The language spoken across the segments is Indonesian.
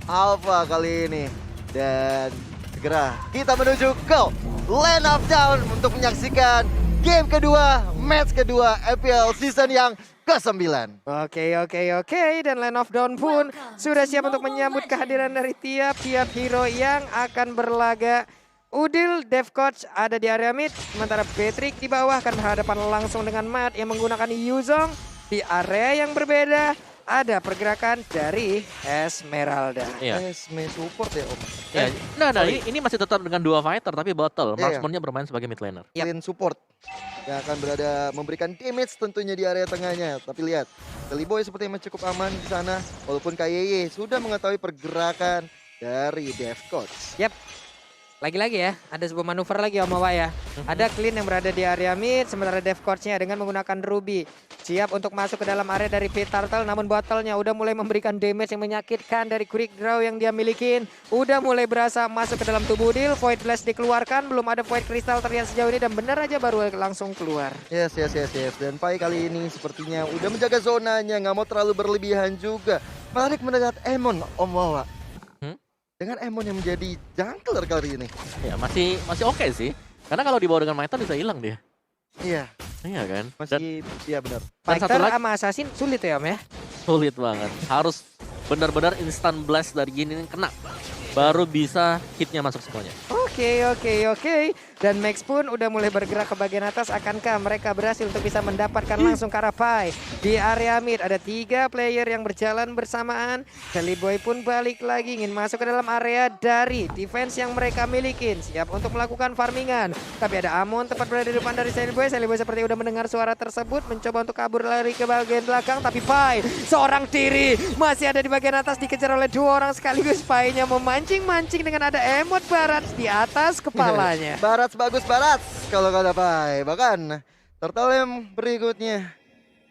Alpha kali ini. Dan segera kita menuju ke Land of Dawn untuk menyaksikan game kedua, match kedua FPL season yang ke-9. Oke. Dan Land of Dawn pun sudah siap untuk menyambut kehadiran dari tiap-tiap hero yang akan berlaga. Udil, Dev Coach ada di area mid, sementara Patrick di bawah akan berhadapan langsung dengan Matt yang menggunakan Yuzong. Di area yang berbeda ada pergerakan dari Esmeralda. Iya. Main support ya Om. Ya, ini masih tetap dengan dua fighter tapi Bottle. Iya. Marksman-nya bermain sebagai mid laner. Clean support yang akan berada memberikan damage tentunya di area tengahnya. Tapi lihat, Boy sepertinya cukup aman di sana. Walaupun KYY sudah mengetahui pergerakan dari Dev Coach. Lagi-lagi ya, ada sebuah manuver lagi Om Awa ya. Ada Clean yang berada di area mid, sementara Dev Coach-nya dengan menggunakan Ruby. Siap untuk masuk ke dalam area dari Pit Turtle, namun Bottle-nya udah mulai memberikan damage yang menyakitkan dari Quick Draw yang dia milikin. Udah mulai berasa masuk ke dalam tubuh Udil, Void Blast dikeluarkan, belum ada Void Crystal terlihat sejauh ini dan benar aja baru langsung keluar. Yes. Dan Pai kali ini sepertinya udah menjaga zonanya, nggak mau terlalu berlebihan juga. Menarik mendekat Emon, Om Wawa. Dengan Emon yang menjadi jungler kali ini. Ya, masih oke sih. Karena kalau dibawa dengan Maita bisa hilang dia. Iya, Iya kan? masih iya benar. Dan satu Fighter lagi sama Assassin sulit ya Om ya. sulit banget. Harus benar-benar instant blast dari gini kena. Baru bisa hitnya masuk semuanya. Oke. Dan Max pun udah mulai bergerak ke bagian atas. Akankah mereka berhasil untuk bisa mendapatkan langsung Karapai? Di area mid ada 3 player yang berjalan bersamaan. Boy pun balik lagi ingin masuk ke dalam area dari defense yang mereka milikin. Siap untuk melakukan farmingan. Tapi ada Amon tepat berada di depan dari Boy seperti udah mendengar suara tersebut. Mencoba untuk kabur lari ke bagian belakang. Tapi Pai seorang diri masih ada di bagian atas dikejar oleh 2 orang sekaligus. Pai-nya memancing-mancing dengan ada emot barat di atas kepalanya. Barats bagus Barats kalau kata Pai. Bahkan turtle yang berikutnya,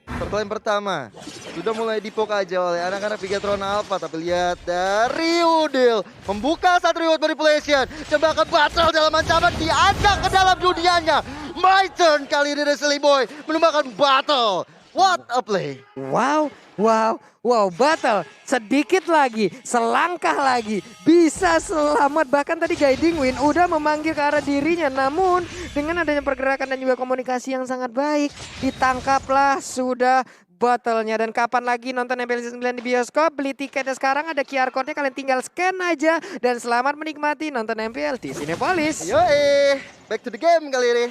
turtle yang pertama sudah mulai dipok aja oleh anak-anak Bigatron Alpha. Tapi lihat dari Udil membuka satu reward manipulation. Coba ke battle dalam ancaman diajak ke dalam dunianya. My turn kali ini dari Boy menumbangkan battle. What a play. Wow, Battle sedikit lagi, selangkah lagi, bisa selamat. Bahkan tadi Guiding Wind udah memanggil ke arah dirinya. Namun dengan adanya pergerakan dan juga komunikasi yang sangat baik, ditangkaplah sudah Battle-nya. Dan kapan lagi nonton MPL Season 9 di bioskop? Beli tiketnya sekarang, ada QR Code-nya, kalian tinggal scan aja. Dan selamat menikmati nonton MPL di Cinepolis. Yoi, back to the game kali ini.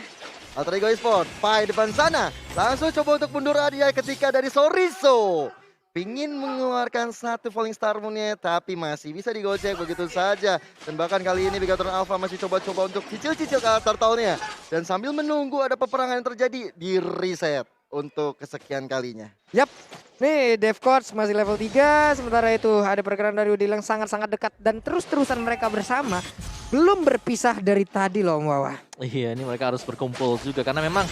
Alter Ego Esport, Pai depan sana. Langsung coba untuk mundur hadiah ketika dari Soriso. Pingin mengeluarkan satu Falling Star Moon-nya, tapi masih bisa digocek begitu saja. Dan bahkan kali ini Bigatron Alpha masih coba-coba untuk cicil-cicil ke turtle-nya. Dan sambil menunggu ada peperangan yang terjadi, di reset untuk kesekian kalinya. Yap, nih Dev Coach masih level 3, sementara itu ada pergerakan dari Udil yang sangat-sangat dekat dan terus-terusan mereka bersama. Belum berpisah dari tadi loh Om Wawa. Iya, ini mereka harus berkumpul juga karena memang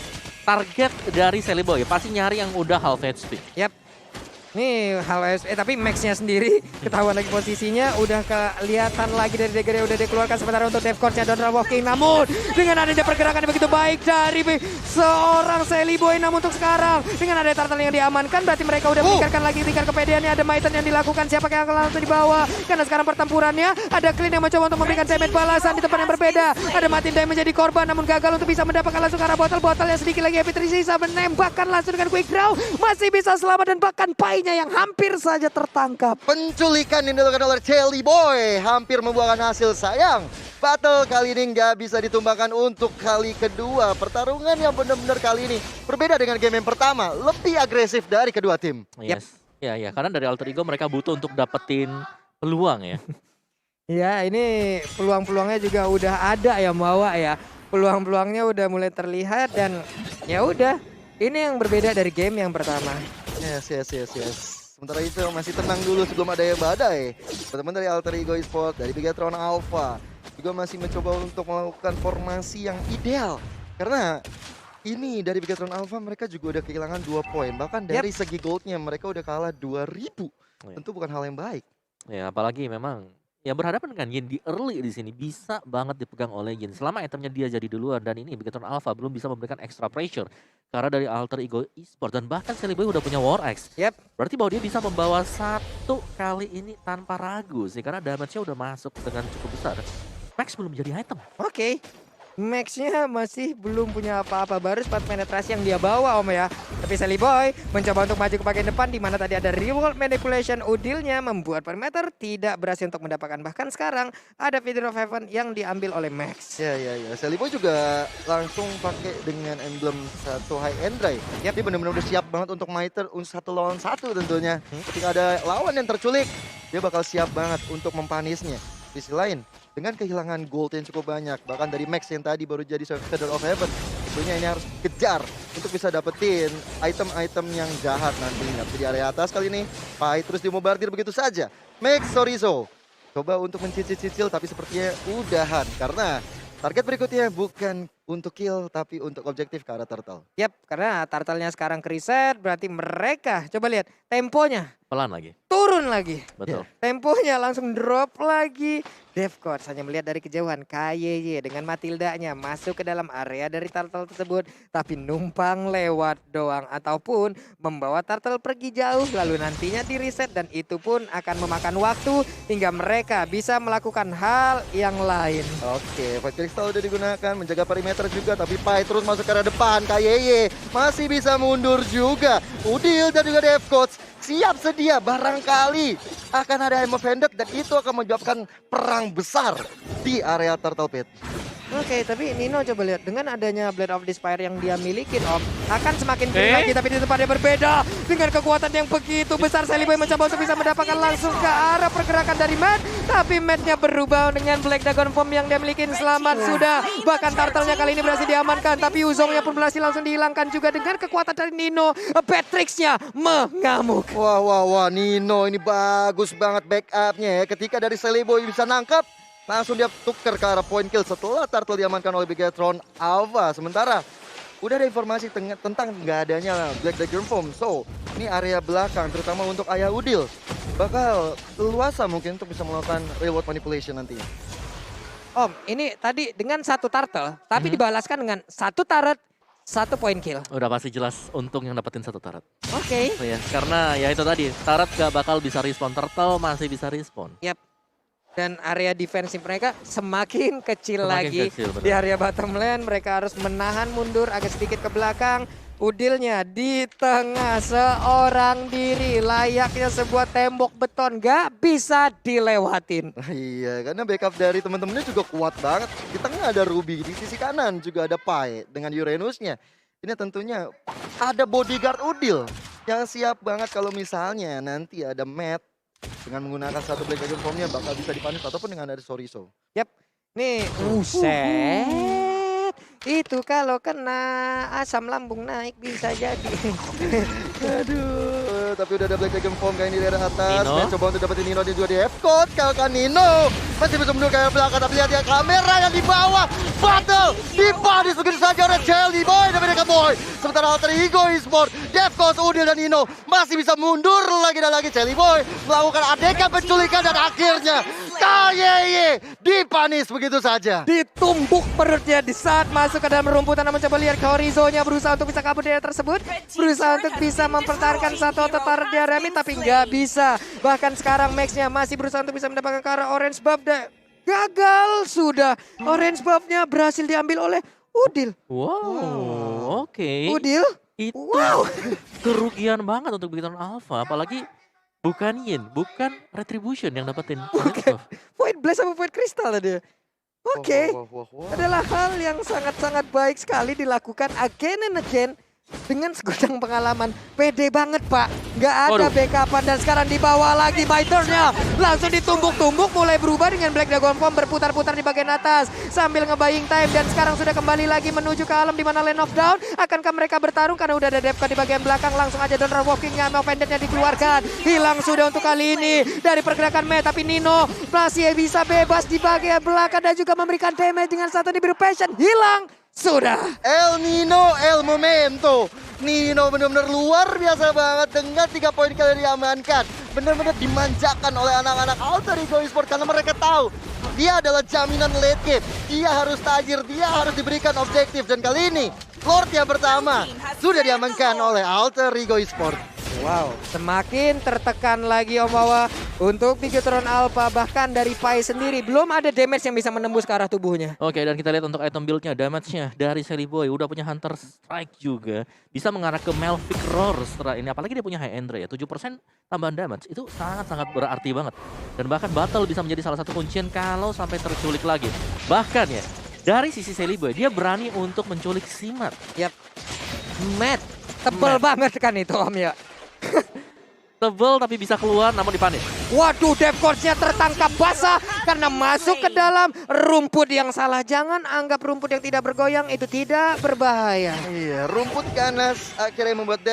target dari Boy pasti nyari yang udah half HP. Yap. Nih tapi Max-nya sendiri ketahuan lagi posisinya, udah kelihatan lagi dari dagger yang udah dikeluarkan. Sementara untuk Dev Coach-nya Donald Walking, namun dengan adanya pergerakan yang begitu baik dari seorang Boy, namun untuk sekarang dengan ada turtle yang diamankan berarti mereka udah meningkatkan lagi tingkat kepedeannya. Ada Maiten yang dilakukan, siapa yang akan langsung dibawa karena sekarang pertempurannya ada Clean yang mencoba untuk memberikan damage balasan di tempat yang berbeda. Ada Matinda yang menjadi korban namun gagal untuk bisa mendapatkan langsung ke arah botol yang sedikit lagi happy tersisa, menembakkan langsung dengan quick draw, masih bisa selamat dan bahkan Pai-nya yang hampir saja tertangkap. Penculikan yang dilakukan oleh Celi Boy hampir membuahkan hasil. Sayang, battle kali ini nggak bisa ditumbangkan untuk kali kedua. Pertarungan yang benar-benar kali ini berbeda dengan game yang pertama, lebih agresif dari kedua tim. Yes. Ya, karena dari Alter Ego mereka butuh untuk dapetin peluang ya. Ya, ini peluang-peluangnya juga udah ada ya Mawa ya. Peluang-peluangnya udah mulai terlihat dan ya udah. Ini yang berbeda dari game yang pertama. Yes. Sementara itu masih tenang dulu sebelum ada yang badai. Teman-teman dari Alter Ego Esport, dari Bigatron Alpha juga masih mencoba untuk melakukan formasi yang ideal. Karena ini dari Bigatron Alpha mereka juga udah kehilangan 2 poin. Bahkan dari segi goldnya mereka udah kalah 2000. Tentu bukan hal yang baik. Ya, apalagi memang yang berhadapan dengan Yin di early di sini bisa banget dipegang oleh Yin. Selama itemnya dia jadi duluan dan ini Bigetron Alpha belum bisa memberikan extra pressure karena dari alter ego esports dan bahkan Cellboy udah punya War Axe. Yep. Berarti bahwa dia bisa membawa satu kali ini tanpa ragu sih karena damage-nya udah masuk dengan cukup besar. Max belum jadi item. Oke. Max-nya masih belum punya apa-apa, baru spot penetrasi yang dia bawa Om ya. Tapi Cellboy mencoba untuk maju ke bagian depan di mana tadi ada reward manipulation Udilnya membuat perimeter tidak berhasil untuk mendapatkan. Bahkan sekarang ada Feeder of Heaven yang diambil oleh Max. Ya. Cellboy juga langsung pakai dengan emblem satu high end drive. Dia benar-benar udah siap banget untuk Mitre satu lawan satu tentunya. Ketika ada lawan yang terculik, dia bakal siap banget untuk mempanisnya. Di sisi lain, dengan kehilangan gold yang cukup banyak, bahkan dari Max yang tadi baru jadi Feather of Heaven, tentunya ini harus kejar untuk bisa dapetin item-item yang jahat nantinya. Di area atas kali ini, Pai terus dimombardir begitu saja. Max Sorizo coba untuk mencicil-cicil tapi sepertinya udahan karena target berikutnya bukan untuk kill tapi untuk objektif ke arah Turtle. Yap, karena Turtle-nya sekarang ke-reset, berarti mereka, coba lihat temponya Pelan lagi. turun lagi. Betul. Temponya langsung drop lagi. Devcoach hanya melihat dari kejauhan KYY dengan Matildanya masuk ke dalam area dari Turtle tersebut. Tapi numpang lewat doang ataupun membawa Turtle pergi jauh lalu nantinya di reset. Dan itu pun akan memakan waktu hingga mereka bisa melakukan hal yang lain. Oke, Fight Crystal udah digunakan menjaga perimeter juga tapi Pai terus masuk ke arah depan. KYY masih bisa mundur juga. Udil dan juga Devcoach siap sedia barangkali akan ada Hammer Vendetta dan itu akan menyebabkan perang besar di area Turtle Pit. Oke, tapi Nino coba lihat dengan adanya Blade of Despair yang dia milikin Om akan semakin keren lagi tapi di tempatnya berbeda dengan kekuatan yang begitu besar. Cellboy mencoba untuk bisa mendapatkan langsung ke arah pergerakan dari Matt tapi Matt-nya berubah dengan Black Dragon Form yang dia milikin. Selamat sudah, bahkan Turtle-nya kali ini berhasil diamankan tapi Uzong-nya pun berhasil langsung dihilangkan juga dengan kekuatan dari Nino. Patrick's-nya mengamuk. Wah, Nino ini bagus banget backupnya ya. Ketika dari Cellboy bisa nangkap, langsung dia tuker ke arah point kill setelah Turtle diamankan oleh Bigetron Alpha. Sementara udah ada informasi tentang nggak adanya Black Dragon Form. So, ini area belakang terutama untuk Ayah Udil bakal luasa mungkin untuk bisa melakukan reward manipulation nantinya. Om, ini tadi dengan satu Turtle tapi dibalaskan dengan satu turret, satu point kill. Udah pasti jelas untung yang dapetin satu turret. Oke. Oh ya, karena ya itu tadi, turret gak bakal bisa respawn, Turtle masih bisa respawn. Yap. Dan area defensif mereka semakin kecil Semakin lagi. kecil, benar. Di area bottom lane mereka harus menahan mundur agak sedikit ke belakang. Udilnya di tengah seorang diri layaknya sebuah tembok beton gak bisa dilewatin. Iya, karena backup dari teman-temannya juga kuat banget. Di tengah ada Ruby, di sisi kanan juga ada Pai dengan Uranusnya. Ini tentunya ada bodyguard Udil yang siap banget kalau misalnya nanti ada Matt dengan menggunakan satu Black Dragon Form-nya bakal bisa dipanis ataupun dengan ada Sorizo. Yap, nih buset. Itu kalau kena asam lambung naik bisa jadi. Aduh, tapi udah ada Black Dragon Form kayak ini dari atas. Nino. Dan coba untuk dapetin Nino dan juga di F-Code. Kalau kan Nino masih bisa mundur kayak belakang. Tapi lihat ya kamera yang di bawah. Battle dipanis begitu saja oleh Cellboy dan Mereka Boy. Sementara alter ego eSport, Devcoach, Udil dan Nino masih bisa mundur lagi dan lagi. Cellboy melakukan adegan penculikan dan akhirnya KYY dipanis begitu saja. Ditumbuk perutnya di saat masuk ke dalam rumputan. Namun coba lihat Horizo-nya berusaha untuk bisa kabur dari tersebut. Berusaha untuk bisa mempertahankan satu otot di Remy tapi nggak bisa. Bahkan sekarang Max-nya masih berusaha untuk bisa mendapatkan ke arah Orange Buff. Gagal sudah. Orange Buff-nya berhasil diambil oleh Udil. Wow, oke. Udil? Itu Wow. kerugian banget untuk Bigetron Alpha. Apalagi bukan Yin, bukan Retribution yang dapetin. Void Blast sama Void Crystal tadi. Oke. Wah. Adalah hal yang sangat-sangat baik sekali dilakukan again and again dengan segudang pengalaman. Pede banget Pak, nggak ada Waduh. backupan dan sekarang dibawa lagi Mitre-nya. Langsung ditumbuk-tumbuk mulai berubah dengan Black Dragon Form berputar-putar di bagian atas. Sambil nge-buying time dan sekarang sudah kembali lagi menuju ke alam di mana Land of Down. Akankah mereka bertarung karena udah ada Devka di bagian belakang. Langsung aja Donor Walking-nya, Offended-nya dikeluarkan. Hilang sudah untuk kali ini dari pergerakan Matt. Tapi Nino masih bisa bebas di bagian belakang dan juga memberikan damage dengan satu nibiru passion. Hilang. Sudah. El Nino, El Momento. Nino benar-benar luar biasa banget dengan 3 poin kali diamankan. Benar-benar dimanjakan oleh anak-anak Alter Ego Esports karena mereka tahu dia adalah jaminan late game. Dia harus tajir, dia harus diberikan objektif. Dan kali ini Lord yang pertama sudah diamankan oleh Alter Ego Esports. Wow, semakin tertekan lagi Om Wawa untuk Bigetron Alpha. Bahkan dari Pai sendiri belum ada damage yang bisa menembus ke arah tubuhnya. Oke, dan kita lihat untuk item build-nya, damage-nya dari Sally Boy udah punya Hunter Strike juga. Bisa mengarah ke Melvic Roar setelah ini, apalagi dia punya High End Ray ya. 7% tambahan damage, itu sangat-sangat berarti banget. Dan bahkan Battle bisa menjadi salah satu kuncian kalau sampai terculik lagi. Bahkan ya, dari sisi Sally Boy, dia berani untuk menculik Simat. Yap, Matt, tebel banget kan itu Om ya. Tebel tapi bisa keluar namun dipanis. Waduh, Depth Course-nya tertangkap basah karena masuk ke dalam rumput yang salah. Jangan anggap rumput yang tidak bergoyang itu tidak berbahaya. Iya, rumput ganas akhirnya membuat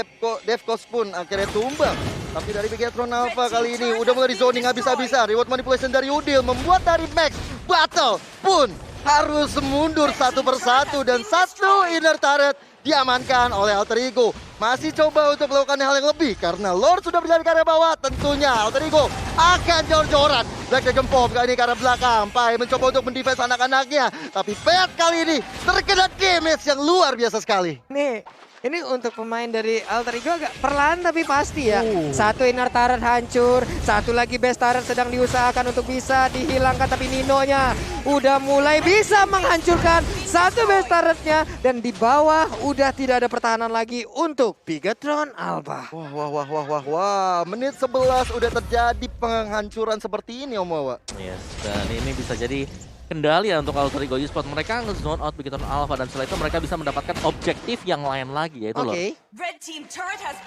Devcos pun akhirnya tumbang. Tapi dari Bigetron Alpha kali ini udah mulai di zoning habis-habisan. Reward manipulation dari Udil membuat dari Max Battle pun harus mundur satu persatu. Dan satu inner turret diamankan oleh Alter Ego. Masih coba untuk melakukan hal yang lebih karena Lord sudah berjalan ke arah bawah. Tentunya Alter Ego akan jor-joran. Black Dragon Bomb kali ini ke arah belakang. Pai mencoba untuk mendefense anak-anaknya. Tapi Pet kali ini terkena damage yang luar biasa sekali. Nih, ini untuk pemain dari Alter Ego agak perlahan tapi pasti ya. Satu inner turret hancur, satu lagi base turret sedang diusahakan untuk bisa dihilangkan. Tapi Nino-nya udah mulai bisa menghancurkan satu base turretnya. Dan di bawah udah tidak ada pertahanan lagi untuk Bigetron Alpha. Wah. Menit 11 udah terjadi penghancuran seperti ini Om Wawa. Yes, dan ini bisa jadi kendali ya untuk Alter Ego Esports. Mereka nge-zone out Bigetron Alpha dan setelah itu mereka bisa mendapatkan objektif yang lain lagi yaitu Lord.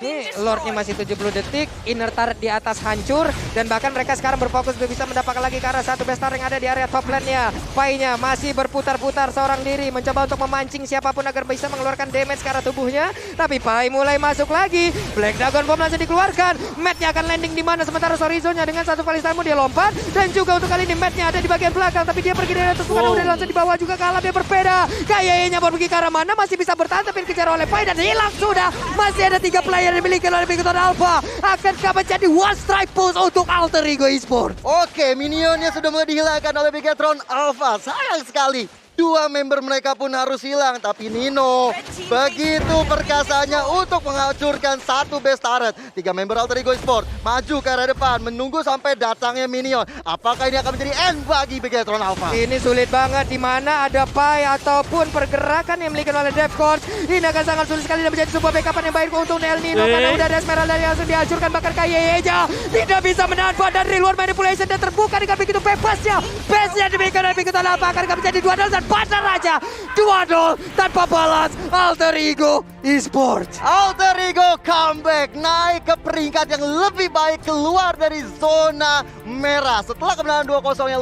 Nih, Lordnya masih 70 detik, inner turret di atas hancur, dan bahkan mereka sekarang berfokus untuk bisa mendapatkan lagi ke arah satu base turret yang ada di area top lane-nya. Pai-nya masih berputar-putar seorang diri, mencoba untuk memancing siapapun agar bisa mengeluarkan damage ke arah tubuhnya. Tapi Pai mulai masuk lagi, Black Dragon Bomb langsung dikeluarkan. Matt-nya akan landing di mana sementara Sorizo-nya dengan satu Valistarmu dia lompat, dan juga untuk kali ini Matt-nya ada di bagian belakang, tapi dia pergi dari atas karena udah langsung di bawah juga ke alam yang berbeda. Kayaknya mau pergi ke arah mana, masih bisa bertahan tapi dikejar oleh Pai dan hilang sudah. Masih ada 3 player yang dimiliki oleh Bigetron Alpha. Akankah menjadi one strike push untuk Alter Ego Esports? Oke, minionnya sudah mulai dihilangkan oleh Bigetron Alpha. Sayang sekali. 2 member mereka pun harus hilang. Tapi Nino begitu perkasanya untuk menghancurkan satu base turret. 3 member Alter Ego Esports maju ke arah depan. Menunggu sampai datangnya minion. Apakah ini akan menjadi end bagi Bigetron Alpha? Ini sulit banget di mana ada Pai ataupun pergerakan yang dimiliki oleh Devcon. Ini akan sangat sulit sekali dan menjadi sebuah backupan yang baik untuk El Nino. Karena udah ada Esmeralda yang langsung dihancurkan. Bahkan Kayenya tidak bisa menahan dan reward manipulation dan terbuka dengan begitu bebasnya. Base-nya dimiliki oleh Bigetron Alpha akan menjadi 2-0 dan Padahal aja 2-0 tanpa balas Alter Ego Esports. Alter Ego comeback naik ke peringkat yang lebih baik keluar dari zona merah setelah kemenangan 2-0 yang